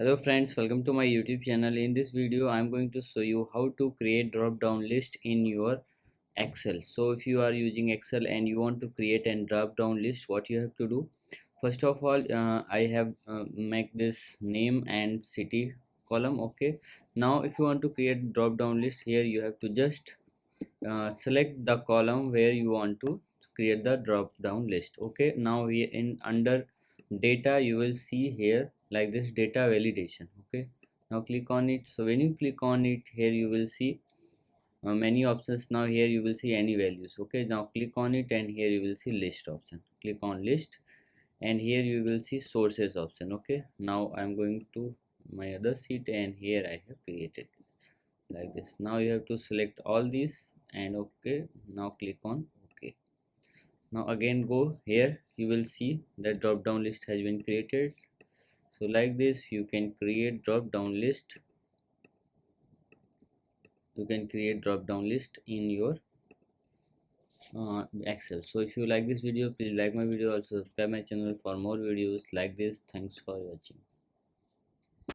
Hello friends, welcome to my YouTube channel. In this video I am going to show you how to create drop down list in your Excel. So if you are using Excel and you want to create a drop down list, what you have to do, first of all, I have make this name and city column. Okay, now if you want to create drop down list, here you have to just select the column where you want to create the drop down list. Okay, now we in under data you will see here like this data validation. Okay, now click on it. So when you click on it, here you will see many options. Now here you will see any values. Okay, now click on it and here you will see list option. Click on list and here you will see sources option. Okay, now I'm going to my other sheet and here I have created like this. Now you have to select all these and okay, now click on okay. Now again go here, you will see that drop down list has been created. So like this you can create drop down list. You can create drop down list in your Excel. So if you like this video, please like my video, also subscribe my channel for more videos like this. Thanks for watching.